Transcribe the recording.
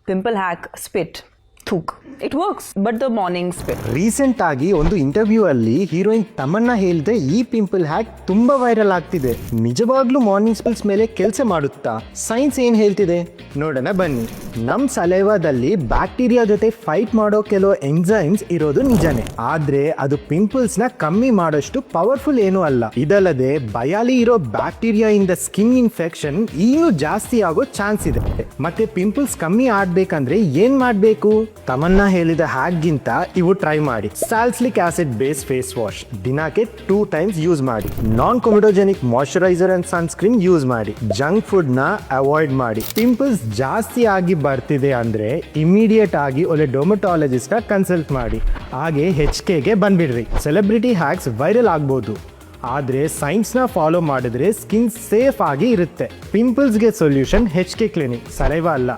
Pimple hack, spit. Thuk. It works, but the morning spit. Recent ಆಗಿ ಒಂದು interview ಅಲ್ಲಿ heroine Tamanna ಹೇಳಿದೆ ಈ ಪಿಂಪಲ್ ಹ್ಯಾಕ್ ತುಂಬಾ ವೈರಲ್ ಆಗ್ತಿದೆ. ನಿಜವಾಗ್ಲೂ ಮಾರ್ನಿಂಗ್ ಸ್ಪೆಲ್ಸ್ ಮೇಲೆ ಕೆಲಸ ಮಾಡುತ್ತಾ? ಸೈನ್ಸ್ ಏನ್ ಹೇಳ್ತಿದೆ ನೋಡೋಣ ಬನ್ನಿ. ನಮ್ ಸಲೈವಾದಲ್ಲಿ ಬ್ಯಾಕ್ಟೀರಿಯಾ ಜೊತೆ ಫೈಟ್ ಮಾಡೋ ಕೆಲವು ಎಂಜೈಮ್ಸ್ ಇರೋದು ನಿಜಾನೇ, ಆದ್ರೆ ಅದು ಪಿಂಪಲ್ಸ್ ನ ಕಮ್ಮಿ ಮಾಡೋಷ್ಟು ಪವರ್ಫುಲ್ ಏನೂ ಅಲ್ಲ. ಇದಲ್ಲದೆ ಬಯಾಲಿ ಇರೋ ಬ್ಯಾಕ್ಟೀರಿಯಾ ಇಂದ ಸ್ಕಿನ್ ಇನ್ಫೆಕ್ಷನ್ ಇನ್ನೂ ಜಾಸ್ತಿ ಆಗೋ ಚಾನ್ಸ್ ಇದೆ. ಮತ್ತೆ ಪಿಂಪಲ್ಸ್ ಕಮ್ಮಿ ಆಗ್ಬೇಕಂದ್ರೆ ಏನ್ ಮಾಡ್ಬೇಕು? ತಮನ್ನಾ ಹೇಳಿದ ಹ್ಯಾಕ್ ಗಿಂತ ಇವು ಟ್ರೈ ಮಾಡಿ. ಸ್ಯಾಲ್ಸಿಲಿಕ್ ಆಸಿಡ್ ಬೇಸ್ ಫೇಸ್ ವಾಶ್ ದಿನಕ್ಕೆ 2 times ಯೂಸ್ ಮಾಡಿ. ನಾನ್ ಕೊಮಿಡೋಜೆನಿಕ್ ಮಾಯಿಶ್ಚರೈಸರ್ ಅಂಡ್ ಸನ್ಸ್ಕ್ರೀನ್ ಯೂಸ್ ಮಾಡಿ. ಜಂಕ್ ಫುಡ್ ನ ಅವಾಯ್ಡ್ ಮಾಡಿ. ಪಿಂಪಲ್ಸ್ ಜಾಸ್ತಿ ಆಗಿ ಬರ್ತಿದೆ ಅಂದ್ರೆ ಇಮಿಡಿಯೇಟ್ ಆಗಿ ಒಳ್ಳೆ ಡರ್ಮಟಾಲಜಿಸ್ಟ್ ನ ಕನ್ಸಲ್ಟ್ ಮಾಡಿ. ಹಾಗೆ HKಗೆ ಬಂದ್ಬಿಡ್ರಿ. ಸೆಲೆಬ್ರಿಟಿ ಹ್ಯಾಕ್ಸ್ ವೈರಲ್ ಆಗ್ಬೋದು, ಆದರೆ ಸೈನ್ಸ್ನ ಫಾಲೋ ಮಾಡಿದ್ರೆ ಸ್ಕಿನ್ ಸೇಫ್ ಆಗಿ ಇರುತ್ತೆ. ಪಿಂಪಲ್ಸ್ಗೆ ಸೊಲ್ಯೂಷನ್ HK ಕ್ಲಿನಿಕ್, ಸಲೈವಾ ಅಲ್ಲ.